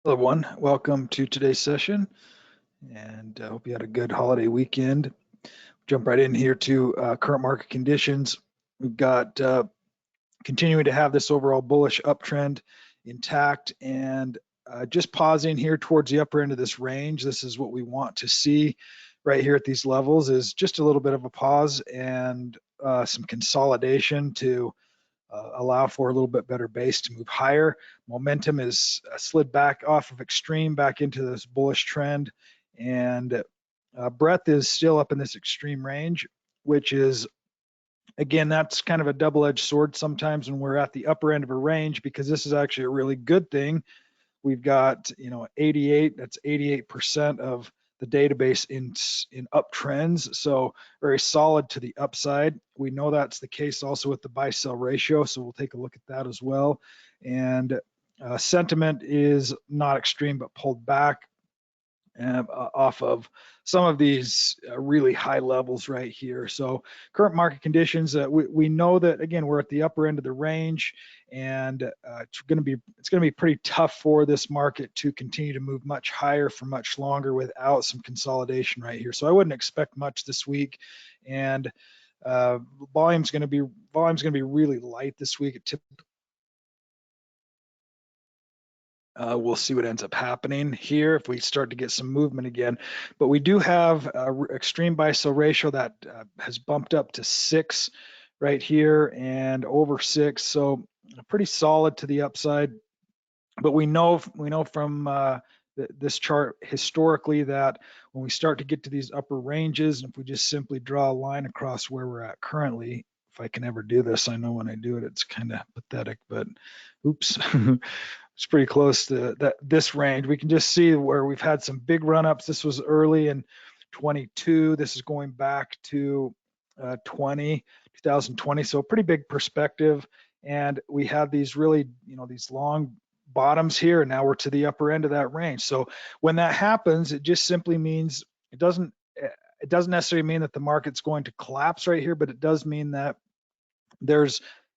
Hello, everyone. Welcome to today's session, and I hope you had a good holiday weekend. Jump right in here to current market conditions. We've got continuing to have this overall bullish uptrend intact, and just pausing here towards the upper end of this range. This is what we want to see right here at these levels, is just a little bit of a pause and some consolidation to allow for a little bit better base to move higher. Momentum is slid back off of extreme back into this bullish trend, and breadth is still up in this extreme range, which is, again, that's kind of a double-edged sword sometimes when we're at the upper end of a range, because this is actually a really good thing. We've got 88, that's 88% of the database in uptrends, so very solid to the upside. We know that's the case also with the buy sell ratio, so we'll take a look at that as well. And sentiment is not extreme but pulled back off of some of these really high levels right here. So current market conditions, we know that, again, we're at the upper end of the range, and it's going to be pretty tough for this market to continue to move much higher for much longer without some consolidation right here. So I wouldn't expect much this week, and volume's going to be really light this week. We'll see what ends up happening here if we start to get some movement again. But we do have extreme buy sell ratio that has bumped up to 6 right here and over 6, so pretty solid to the upside. But we know from this chart historically that when we start to get to these upper ranges, and if we just simply draw a line across where we're at currently, if I can ever do this, I know when I do it, it's kind of pathetic, but oops. It's pretty close to this range. We can just see where we've had some big run-ups. This was early in 22. This is going back to 2020. So a pretty big perspective. And we have these really, these long bottoms here, and now we're to the upper end of that range. So when that happens, it just simply means it doesn't necessarily mean that the market's going to collapse right here, but it does mean that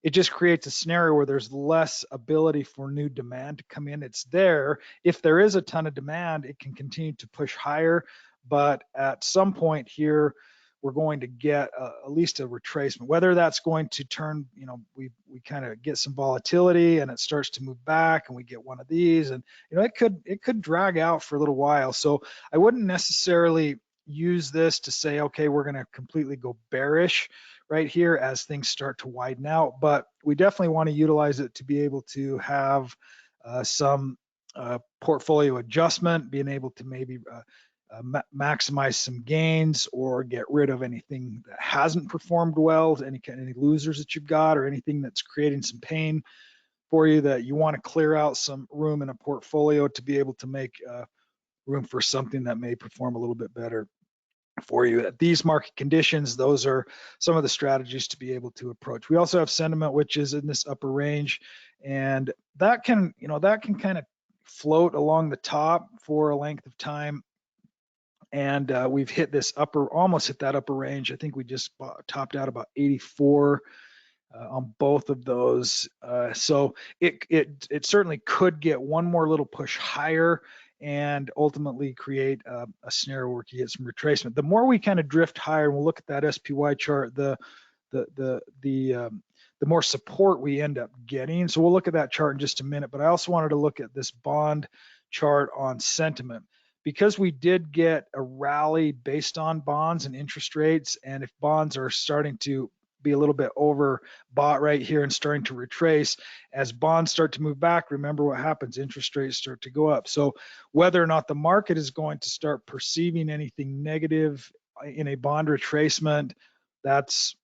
it just creates a scenario where there's less ability for new demand to come in. It's there. If there is a ton of demand, it can continue to push higher. But at some point here, we're going to get at least a retracement. Whether that's going to turn, we kind of get some volatility and it starts to move back, and we get one of these, and it could drag out for a little while. So I wouldn't necessarily use this to say, okay, we're going to completely go bearish right here as things start to widen out, but we definitely want to utilize it to be able to have some portfolio adjustment, being able to maybe maximize some gains or get rid of anything that hasn't performed well, any losers that you've got, or anything that's creating some pain for you that you want to clear out some room in a portfolio to be able to make room for something that may perform a little bit better for you. At these market conditions, those are some of the strategies to be able to approach. We also have sentiment, which is in this upper range, and that can kind of float along the top for a length of time. And we've hit this almost hit that upper range. I think we just topped out about 84 on both of those. So it certainly could get one more little push higher and ultimately create a scenario where you get some retracement. The more we kind of drift higher, and we'll look at that SPY chart, the more support we end up getting. So we'll look at that chart in just a minute, but I also wanted to look at this bond chart on sentiment, because we did get a rally based on bonds and interest rates. And if bonds are starting to be a little bit overbought right here and starting to retrace, as bonds start to move back, remember what happens, interest rates start to go up. So whether or not the market is going to start perceiving anything negative in a bond retracement, that's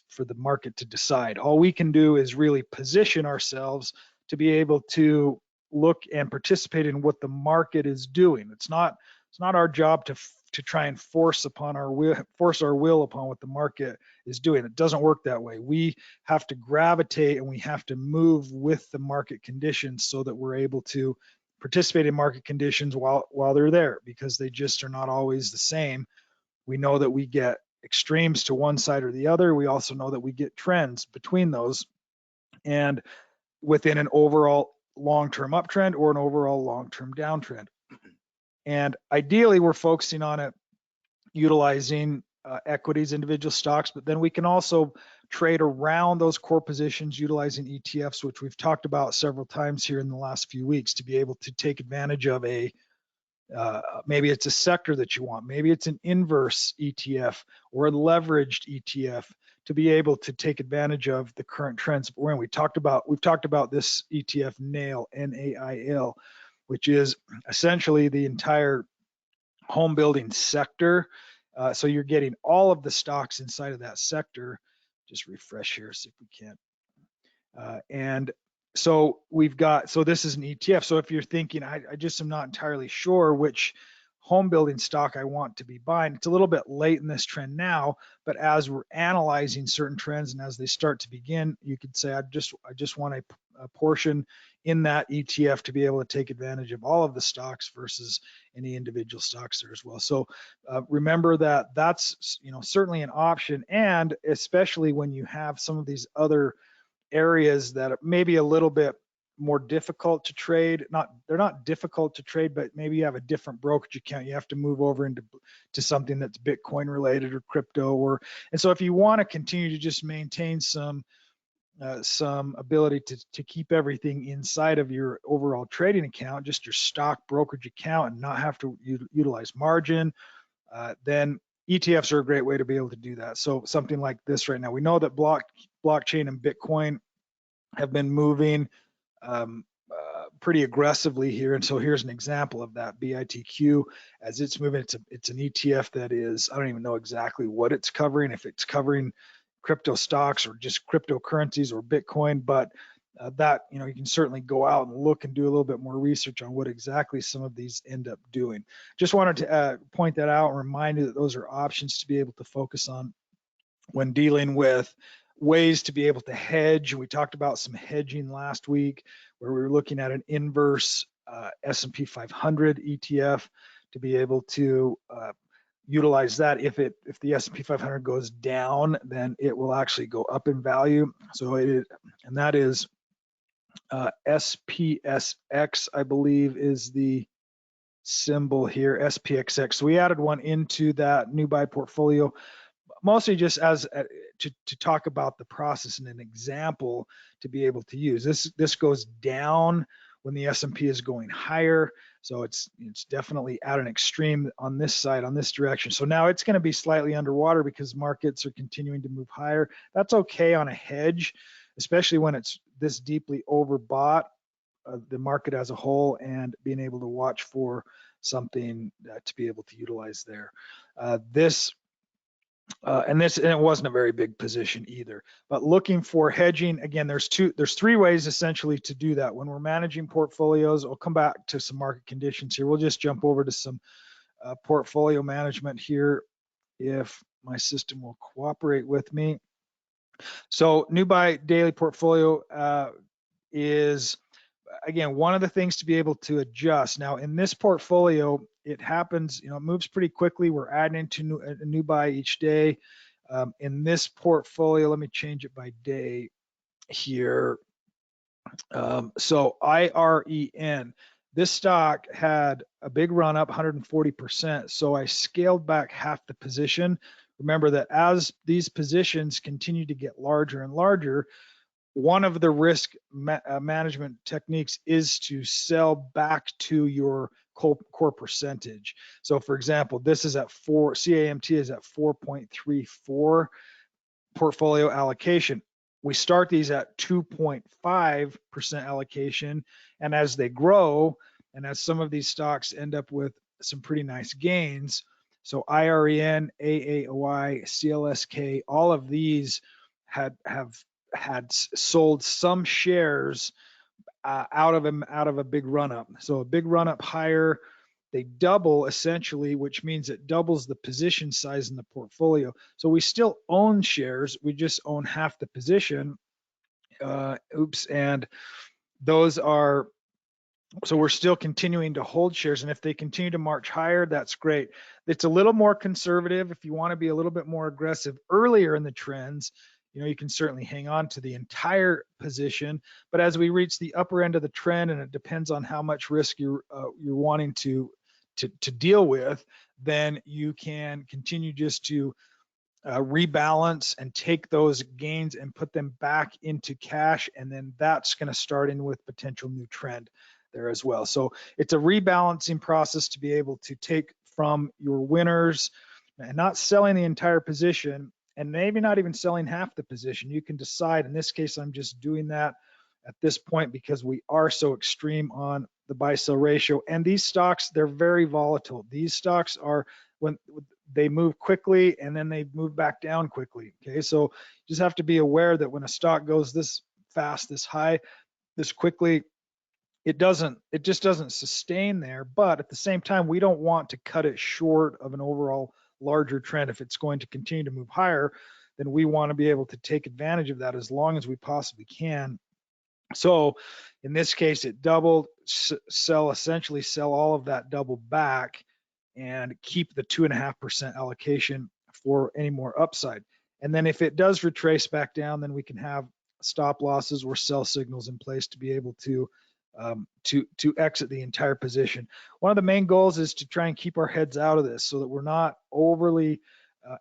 for the market to decide. All we can do is really position ourselves to be able to look and participate in what the market is doing. It's not our job to try and force our will upon what the market is doing. It doesn't work that way. We have to gravitate and we have to move with the market conditions so that we're able to participate in market conditions while they're there, because they just are not always the same. We know that we get extremes to one side or the other. We also know that we get trends between those, and within an overall long-term uptrend or an overall long-term downtrend. And ideally, we're focusing on it utilizing equities, individual stocks, but then we can also trade around those core positions utilizing ETFs, which we've talked about several times here in the last few weeks, to be able to take advantage of a maybe it's a sector that you want, maybe it's an inverse ETF or a leveraged ETF, to be able to take advantage of the current trends we're in. We've talked about this ETF NAIL, N-A-I-L, which is essentially the entire home building sector. So you're getting all of the stocks inside of that sector. Just refresh here, see if we can't. And so this is an ETF. So if you're thinking, I just am not entirely sure which home building stock I want to be buying, it's a little bit late in this trend now, but as we're analyzing certain trends and as they start to begin, you could say, I just want a portion in that ETF to be able to take advantage of all of the stocks versus any individual stocks there as well. So remember that that's certainly an option, and especially when you have some of these other areas that are maybe a little bit more difficult to trade. They're not difficult to trade, but maybe you have a different brokerage account. You have to move over into something that's Bitcoin related or crypto, and so if you want to continue to just maintain some ability to keep everything inside of your overall trading account, just your stock brokerage account, and not have to utilize margin, then ETFs are a great way to be able to do that. So something like this right now, we know that blockchain and Bitcoin have been moving pretty aggressively here, and so here's an example of that. BITQ, as it's moving, it's an ETF that is, I don't even know exactly what it's covering, if it's covering crypto stocks or just cryptocurrencies or Bitcoin, but that you can certainly go out and look and do a little bit more research on what exactly some of these end up doing. Just wanted to point that out and remind you that those are options to be able to focus on when dealing with ways to be able to hedge. We talked about some hedging last week, where we were looking at an inverse S&P 500 ETF to be able to utilize that. If the S&P 500 goes down, then it will actually go up in value. So and that is SPSX, I believe, is the symbol here, SPXX. So we added one into that new buy portfolio, mostly just as to talk about the process and an example to be able to use. This goes down when the S&P is going higher, so it's definitely at an extreme on this side, on this direction. So now it's going to be slightly underwater because markets are continuing to move higher. That's okay on a hedge, especially when it's this deeply overbought, the market as a whole, and being able to watch for something to be able to utilize there. And it wasn't a very big position either. But looking for hedging, again, there's three ways essentially to do that. When we're managing portfolios, I'll come back to some market conditions here. We'll just jump over to some portfolio management here, if my system will cooperate with me. So new buy daily portfolio is, again, one of the things to be able to adjust. Now in this portfolio, it happens, it moves pretty quickly. We're adding into a new buy each day. In this portfolio, let me change it by day here. So IREN, this stock had a big run up, 140%. So I scaled back half the position. Remember that as these positions continue to get larger and larger, one of the risk management techniques is to sell back to your core percentage. So for example, this is at CAMT is at 4.34 portfolio allocation. We start these at 2.5% allocation, and as they grow, and as some of these stocks end up with some pretty nice gains, so IREN, AAOI, CLSK, all of these have sold some shares out of a big run up. So a big run up higher, they double essentially, which means it doubles the position size in the portfolio. So we still own shares, we just own half the position. And those are, so we're still continuing to hold shares, and if they continue to march higher, that's great. It's a little more conservative if you want to be a little bit more aggressive earlier in the trends. you can certainly hang on to the entire position. But as we reach the upper end of the trend, and it depends on how much risk you're wanting to deal with, then you can continue just to rebalance and take those gains and put them back into cash, and then that's going to start in with potential new trend there as well. So it's a rebalancing process to be able to take from your winners and not selling the entire position, and maybe not even selling half the position. You can decide. In this case, I'm just doing that at this point because we are so extreme on the buy sell ratio, and these stocks, they're very volatile. These stocks are, when they move quickly and then they move back down quickly. Okay, so you just have to be aware that when a stock goes this fast, this high, this quickly, it just doesn't sustain there. But at the same time, we don't want to cut it short of an overall larger trend. If it's going to continue to move higher, then we want to be able to take advantage of that as long as we possibly can. So in this case, it doubled, essentially sell all of that double back and keep the 2.5% allocation for any more upside. And then if it does retrace back down, then we can have stop losses or sell signals in place to be able to exit the entire position. One of the main goals is to try and keep our heads out of this so that we're not overly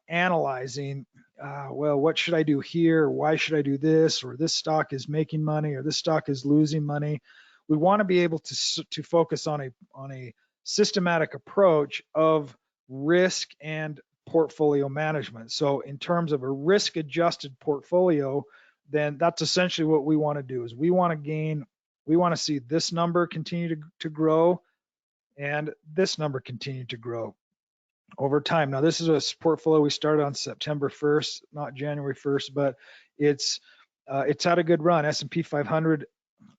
analyzing, well, what should I do here? Why should I do this? Or this stock is making money, or this stock is losing money. We want to be able to focus on a systematic approach of risk and portfolio management. So in terms of a risk adjusted portfolio, then that's essentially what we want to do. Is we want to see this number continue to grow and this number continue to grow over time. Now, this is a portfolio we started on September 1st, not January 1st, but it's had a good run. S&P 500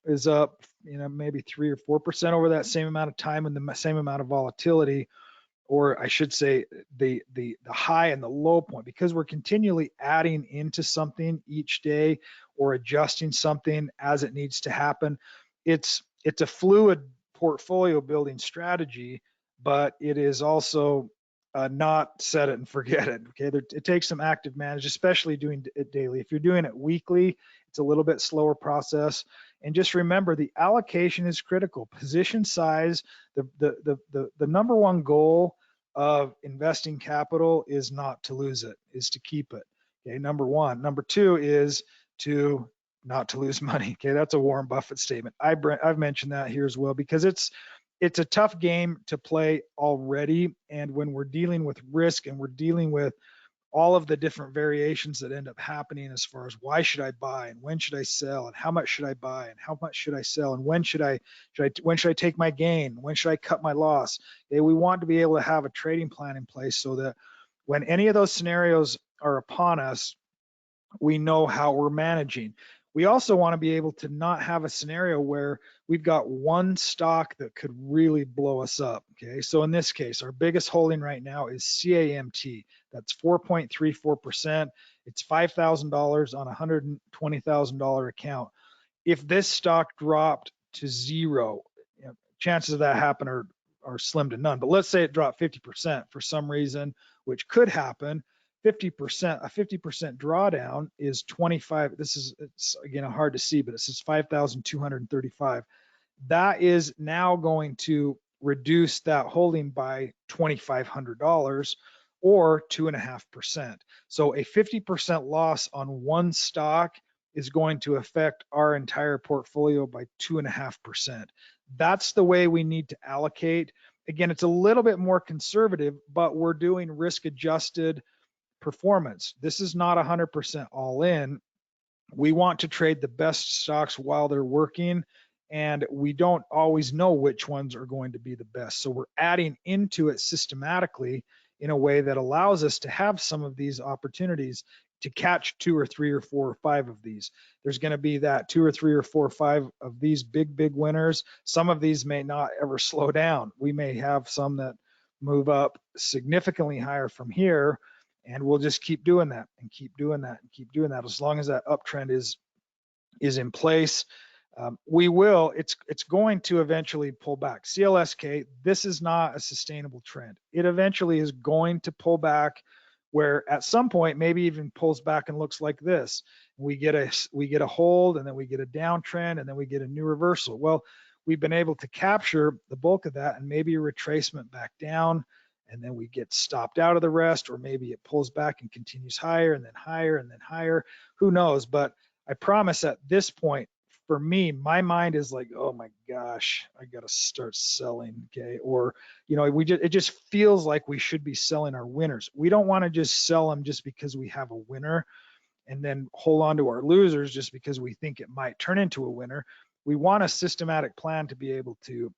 is up, maybe 3 or 4% over that same amount of time, and the same amount of volatility, or I should say the high and the low point, because we're continually adding into something each day or adjusting something as it needs to happen. It's a fluid portfolio building strategy, but it is also not set it and forget it. Okay, it takes some active management, especially doing it daily. If you're doing it weekly, it's a little bit slower process. And just remember, the allocation is critical. Position size, the number one goal of investing capital is not to lose it, is to keep it. Okay, number one. Number two is to not to lose money. Okay, that's a Warren Buffett statement. I've mentioned that here as well because it's a tough game to play already. And when we're dealing with risk and we're dealing with all of the different variations that end up happening as far as why should I buy and when should I sell and how much should I buy and how much should I sell and when should I take my gain, when should I cut my loss. Okay, we want to be able to have a trading plan in place so that when any of those scenarios are upon us, we know how we're managing. We also want to be able to not have a scenario where we've got one stock that could really blow us up. Okay, so in this case, our biggest holding right now is CAMT. That's 4.34%. It's $5,000 on a $120,000 account. If this stock dropped to zero, chances of that happen are slim to none. But let's say it dropped 50% for some reason, which could happen. 50%, a 50% drawdown is 25. It's again hard to see, but it says 5,235. That is now going to reduce that holding by $2,500 or 2.5%. So a 50% loss on one stock is going to affect our entire portfolio by 2.5%. That's the way we need to allocate. Again, it's a little bit more conservative, but we're doing risk adjusted performance. This is not 100% all in. We want to trade the best stocks while they're working, and we don't always know which ones are going to be the best. So we're adding into it systematically in a way that allows us to have some of these opportunities to catch 2 or 3 or 4 or 5 of these. There's going to be that 2 or 3 or 4 or 5 of these big winners. Some of these may not ever slow down. We may have some that move up significantly higher from here, and we'll just keep doing that and keep doing that and keep doing that as long as that uptrend is in place. It's going to eventually pull back. CLSK, this is not a sustainable trend. It eventually is going to pull back. where at some point maybe even pulls back and looks like this. We get a hold, and then we get a downtrend, and then we get a new reversal. Well, we've been able to capture the bulk of that and maybe a retracement back down, and then we get stopped out of the rest, or maybe it pulls back and continues higher and then higher and then higher. Who knows? But I promise at this point, for me, my mind is like, oh my gosh, I got to start selling. Okay. Or, it just feels like we should be selling our winners. We don't want to just sell them just because we have a winner and then hold on to our losers just because we think it might turn into a winner. We want a systematic plan to be able to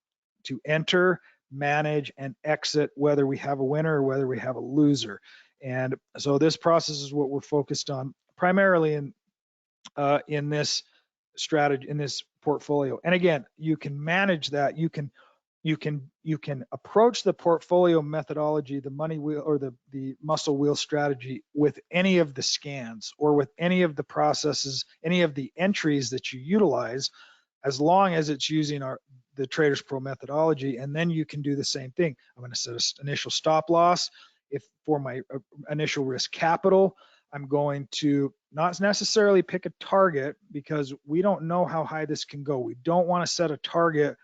enter, manage, and exit, whether we have a winner or whether we have a loser. And so this process is what we're focused on primarily in this strategy, in this portfolio. And again, you can manage that. You can approach the portfolio methodology, the money wheel or the muscle wheel strategy with any of the scans or with any of the processes, any of the entries that you utilize, as long as it's using the TradersPro methodology. And then you can do the same thing. I'm going to set an initial stop loss. If for my initial risk capital, I'm going to not necessarily pick a target, because we don't know how high this can go. We don't want to set a target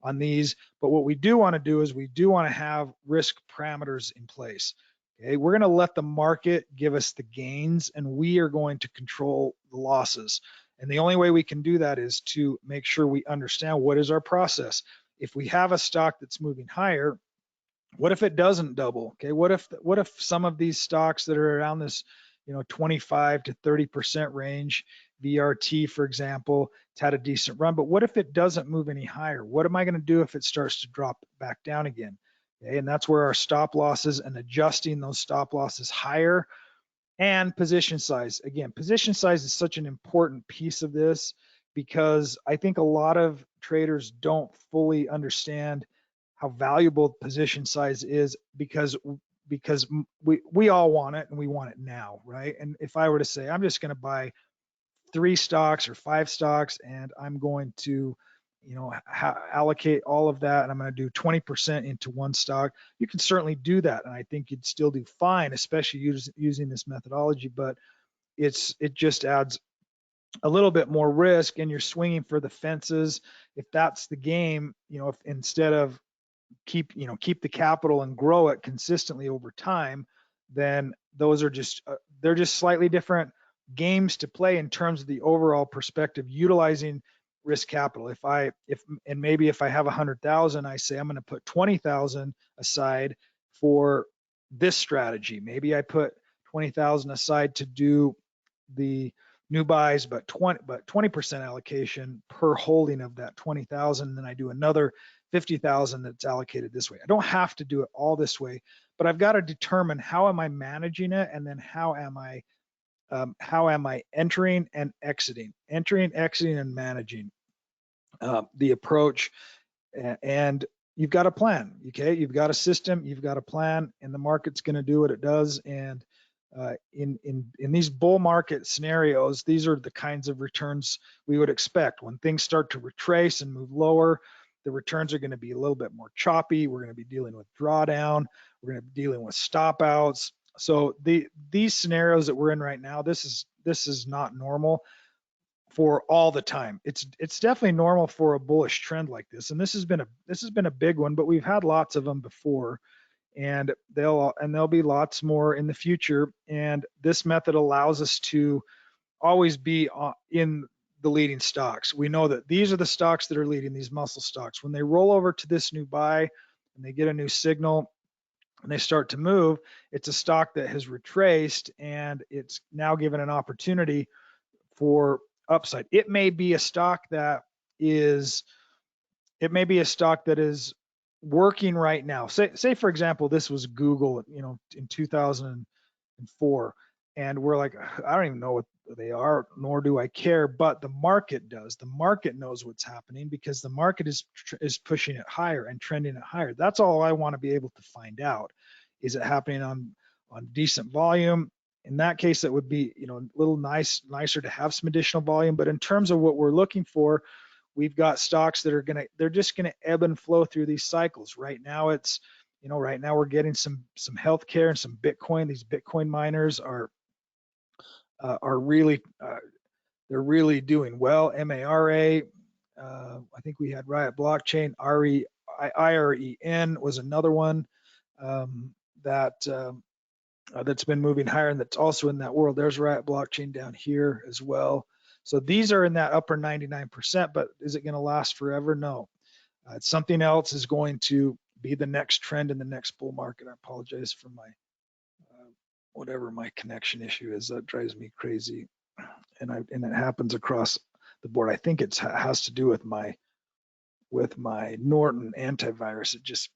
on these, but what we do want to do is we do want to have risk parameters in place. Okay, we're going to let the market give us the gains, and we are going to control the losses. And the only way we can do that is to make sure we understand what is our process. If we have a stock that's moving higher, what if it doesn't double? Okay, what if some of these stocks that are around this 25 to 30% range, VRT, for example, it's had a decent run, but what if it doesn't move any higher? What am I going to do if it starts to drop back down again? Okay, and that's where our stop losses and adjusting those stop losses higher, and position size. Again, position size is such an important piece of this, because I think a lot of traders don't fully understand how valuable position size is, because we all want it, and we want it now, right? And if I were to say, I'm just going to buy 3 stocks or 5 stocks, and I'm going to, allocate all of that, and I'm going to do 20% into one stock, you can certainly do that, and I think you'd still do fine, especially using this methodology. But it just adds a little bit more risk, and you're swinging for the fences. If that's the game, if instead of keep the capital and grow it consistently over time, then those are just they're just slightly different games to play in terms of the overall perspective utilizing risk capital. If I have 100,000, I say I'm going to put 20,000 aside for this strategy. Maybe I put 20,000 aside to do the new buys, but 20% allocation per holding of that 20,000. Then I do another 50,000 that's allocated this way. I don't have to do it all this way, but I've got to determine how am I managing it, and then how am I entering and exiting, and managing the approach. And you've got a plan. Okay, you've got a system, you've got a plan, and the market's going to do what it does. And in these bull market scenarios, these are the kinds of returns we would expect. When things start to retrace and move lower, the returns are going to be a little bit more choppy. We're going to be dealing with drawdown. We're going to be dealing with stop outs. So these scenarios that we're in right now, this is not normal for all the time. It's definitely normal for a bullish trend like this, and this has been a big one, but we've had lots of them before, and there'll be lots more in the future. And this method allows us to always be in the leading stocks. We know that these are the stocks that are leading, these muscle stocks. When they roll over to this new buy and they get a new signal and they start to move, it's a stock that has retraced, and it's now given an opportunity for upside. It may be a stock that is working right now. Say for example, this was Google, in 2004, and we're like, I don't even know what they are, nor do I care, but the market does. The market knows what's happening, because the market is pushing it higher and trending it higher. That's all I want to be able to find out. Is it happening on decent volume? In that case, it would be, a little nicer to have some additional volume. But in terms of what we're looking for, we've got stocks that they're just gonna ebb and flow through these cycles. Right now, it's You know, right now we're getting some healthcare and some Bitcoin. These Bitcoin miners are really they're really doing well. MARA, I think we had Riot Blockchain. IREN was another one that that's been moving higher, and that's also in that world. There's Riot Blockchain down here as well. So these are in that upper 99%, but is it going to last forever? No. Something else is going to be the next trend in the next bull market. I apologize for my whatever my connection issue is. That drives me crazy, and it happens across the board. I think it has to do with my Norton antivirus. It just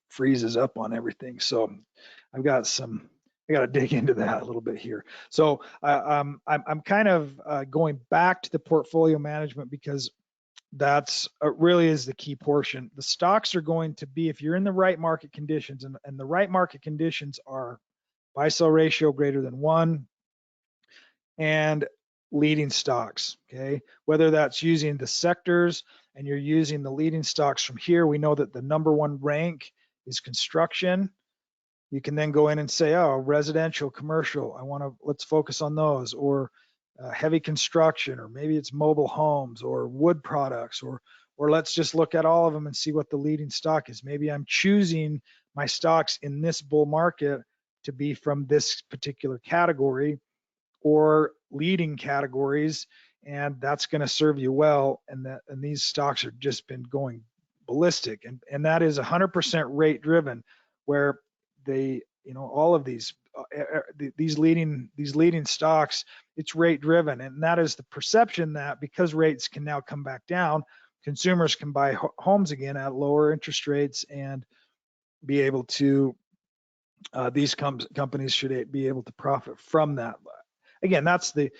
freezes up on everything. So I got to dig into that a little bit here. So I'm kind of going back to the portfolio management because that's really is the key portion. The stocks are going to be, if you're in the right market conditions, and the right market conditions are buy sell ratio greater than 1 and leading stocks, okay? Whether that's using the sectors and you're using the leading stocks from here, we know that the #1 rank is construction. You can then go in and say, oh, residential, commercial, let's focus on those, or heavy construction, or maybe it's mobile homes or wood products, or let's just look at all of them and see what the leading stock is. Maybe I'm choosing my stocks in this bull market to be from this particular category or leading categories, and that's going to serve you well. And these stocks have just been going ballistic, and that is 100% rate driven, where they, you know, all of these leading stocks, it's rate driven, and that is the perception that because rates can now come back down, consumers can buy homes again at lower interest rates and be able to these companies should be able to profit from that. Again, that's the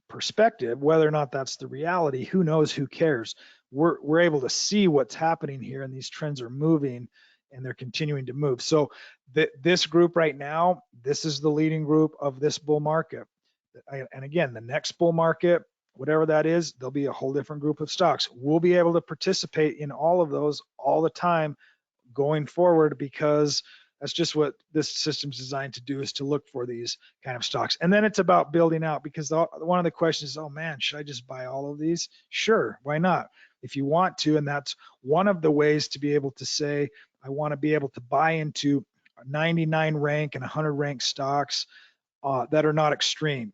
perspective. Whether or not that's the reality, who knows? Who cares? We're able to see what's happening here, and these trends are moving, and they're continuing to move. So this group right now, this is the leading group of this bull market. And again, the next bull market, whatever that is, there'll be a whole different group of stocks. We'll be able to participate in all of those all the time going forward, because that's just what this system's designed to do, is to look for these kind of stocks. And then it's about building out, because one of the questions is, oh man, should I just buy all of these? Sure, why not? If you want to, and that's one of the ways to be able to say, I want to be able to buy into 99 rank and 100 rank stocks that are not extreme.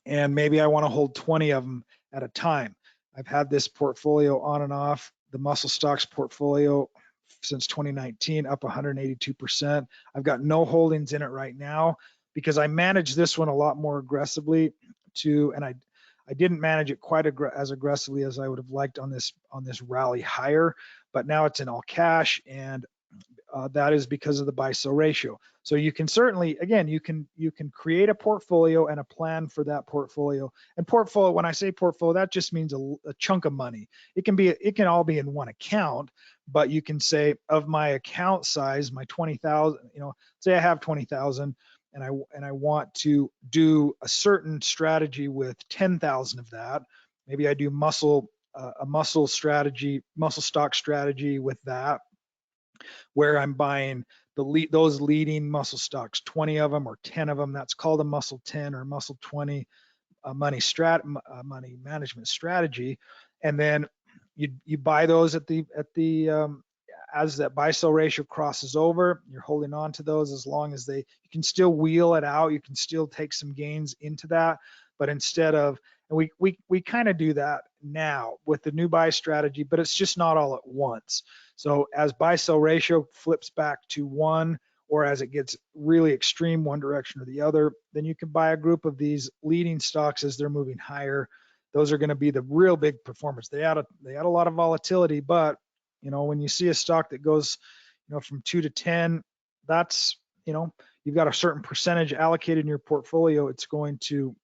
And maybe I want to hold 20 of them at a time. I've had this portfolio on and off, the muscle stocks portfolio, since 2019, up 182%. I've got no holdings in it right now because I managed this one a lot more aggressively and I didn't manage it quite as aggressively as I would have liked on this rally higher, but now it's in all cash, and that is because of the buy sell ratio. So you can certainly, again, you can create a portfolio and a plan for that portfolio. And portfolio, when I say portfolio, that just means a chunk of money. It can all be in one account, but you can say, of my account size, my 20,000, you know, say I have 20,000 and I want to do a certain strategy with 10,000 of that. Maybe I do a muscle stock strategy with that, where I'm buying those leading muscle stocks, 20 of them or 10 of them. That's called a muscle 10 or muscle 20 money management strategy. And then you buy those as that buy sell ratio crosses over, you're holding on to those as long as you can still wheel it out. You can still take some gains into that, but instead of, and we kind of do that now with the new buy strategy, but it's just not all at once. So as buy sell ratio flips back to 1, or as it gets really extreme one direction or the other, then you can buy a group of these leading stocks as they're moving higher. Those are going to be the real big performers. They had a lot of volatility, but you know, when you see a stock that goes, you know, from 2 to 10, that's, you know, you've got a certain percentage allocated in your portfolio. It's going to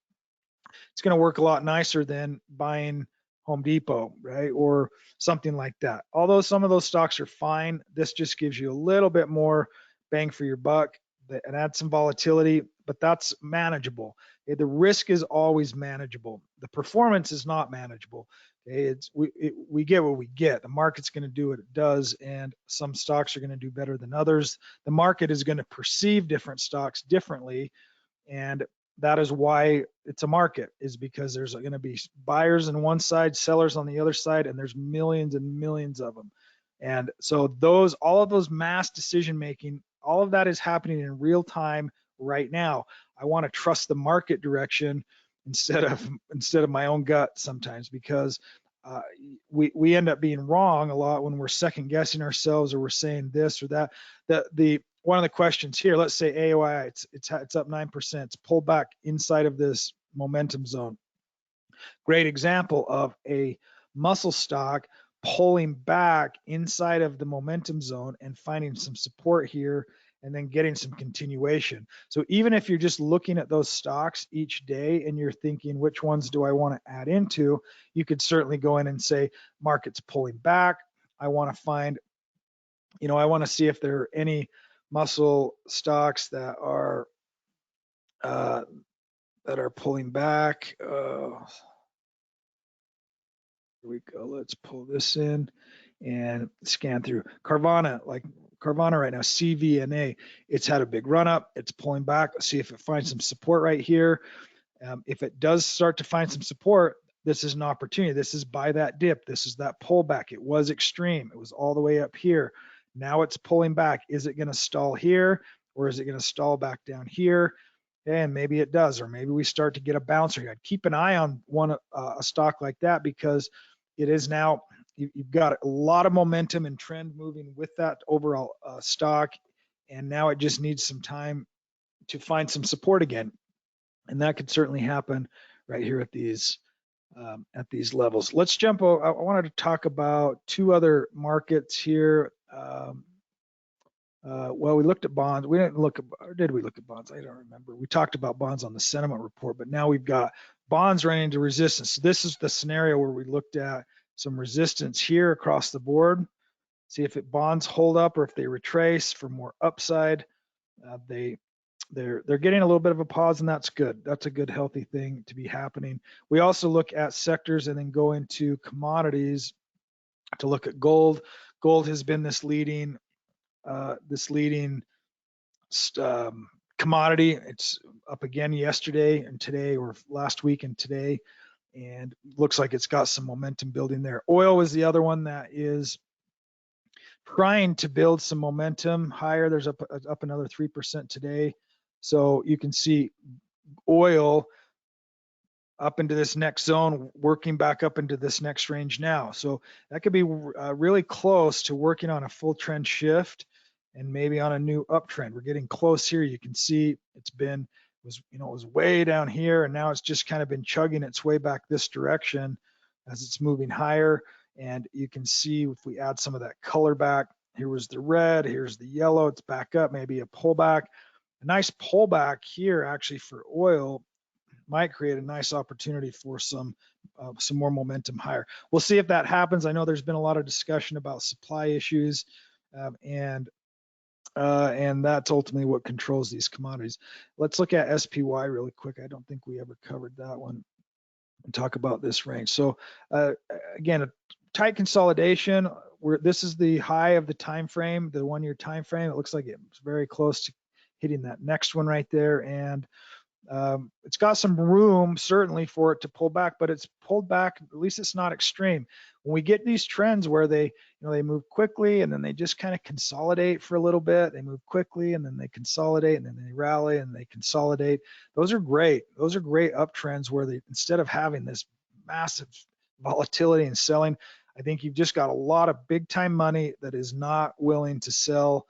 work a lot nicer than buying Home Depot, right? Or something like that. Although some of those stocks are fine, this just gives you a little bit more bang for your buck and add some volatility, but that's manageable. Okay, the risk is always manageable. The performance is not manageable. Okay, we get what we get. The market's going to do what it does, and some stocks are going to do better than others. The market is going to perceive different stocks differently, and that is why it's a market, is because there's going to be buyers on one side, sellers on the other side, and there's millions and millions of them. And so all of those mass decision making, all of that is happening in real time right now. I want to trust the market direction instead of my own gut sometimes, because we end up being wrong a lot when we're second guessing ourselves, or we're saying this or that. The one of the questions here, let's say AOI, it's up 9%, it's pulled back inside of this momentum zone. Great example of a muscle stock pulling back inside of the momentum zone and finding some support here, and then getting some continuation. So even if you're just looking at those stocks each day and you're thinking, which ones do I want to add into, you could certainly go in and say, market's pulling back. I want to find, I want to see if there are any muscle stocks that are pulling back. Here we go. Let's pull this in and scan through. Carvana, like Carvana right now, CVNA, it's had a big run up. It's pulling back. Let's see if it finds some support right here. If it does start to find some support, this is an opportunity. This is buy that dip. This is that pullback. It was extreme. It was all the way up here. Now it's pulling back. Is it going to stall here, or is it going to stall back down here? And maybe it does, or maybe we start to get a bouncer. I'd keep an eye on a stock like that, because it is now, you've got a lot of momentum and trend moving with that overall stock, and now it just needs some time to find some support again, and that could certainly happen right here at these levels. Let's jump over. I wanted to talk about two other markets here. Well, we looked at bonds. We didn't look at, or did we look at bonds? I don't remember. We talked about bonds on the sentiment report, but now we've got bonds running into resistance. So this is the scenario where we looked at some resistance here across the board. See if bonds hold up, or if they retrace for more upside. They're getting a little bit of a pause, and that's good. That's a good, healthy thing to be happening. We also look at sectors and then go into commodities to look at gold. Gold has been this leading commodity. It's up again yesterday and today, or last week and today, and looks like it's got some momentum building there. Oil is the other one that is trying to build some momentum higher. There's up another 3% today. So you can see oil up into this next zone, working back up into this next range now. So that could be really close to working on a full trend shift, and maybe on a new uptrend. We're getting close here. You can see it was way down here, and now it's just kind of been chugging its way back this direction as it's moving higher. And you can see if we add some of that color back, here was the red, here's the yellow, it's back up, maybe a pullback. A nice pullback here actually for oil might create a nice opportunity for some more momentum higher. We'll see if that happens. I know there's been a lot of discussion about supply issues, and that's ultimately what controls these commodities. Let's look at SPY really quick. I don't think we ever covered that one, and talk about this range. So again, a tight consolidation. This is the high of the time frame, the 1 year time frame. It looks like it's very close to hitting that next one right there, and it's got some room certainly for it to pull back, but it's pulled back. At least it's not extreme. When we get these trends where they move quickly and then they just kind of consolidate for a little bit, they move quickly and then they consolidate and then they rally and they consolidate. Those are great. Those are great uptrends where they, instead of having this massive volatility and selling, I think you've just got a lot of big time money that is not willing to sell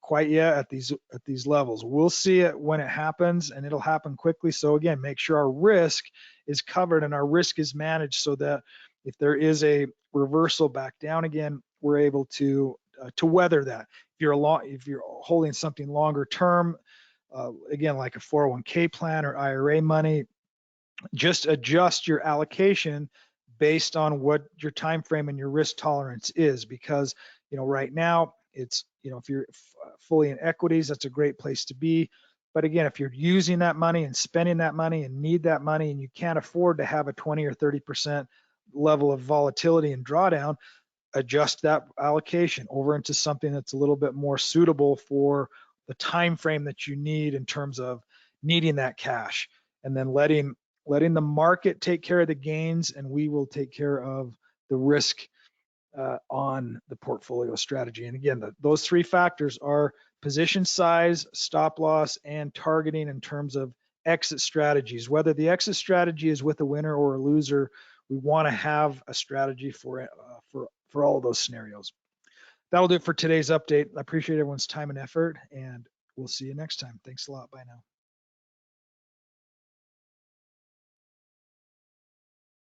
quite yet at these levels. We'll see it when it happens, and it'll happen quickly. So again, make sure our risk is covered and our risk is managed, so that if there is a reversal back down again, we're able to weather that. If you're holding something longer term, again, like a 401k plan or IRA money, just adjust your allocation based on what your time frame and your risk tolerance is, because right now it's if you're fully in equities, that's a great place to be. But again, if you're using that money and spending that money and need that money and you can't afford to have a 20 or 30% level of volatility and drawdown, adjust that allocation over into something that's a little bit more suitable for the time frame that you need in terms of needing that cash, and then letting the market take care of the gains, and we will take care of the risk on the portfolio strategy. And again, those three factors are position size, stop loss, and targeting in terms of exit strategies. Whether the exit strategy is with a winner or a loser, we want to have a strategy for all of those scenarios. That'll do it for today's update. I appreciate everyone's time and effort, and we'll see you next time. Thanks a lot. Bye now.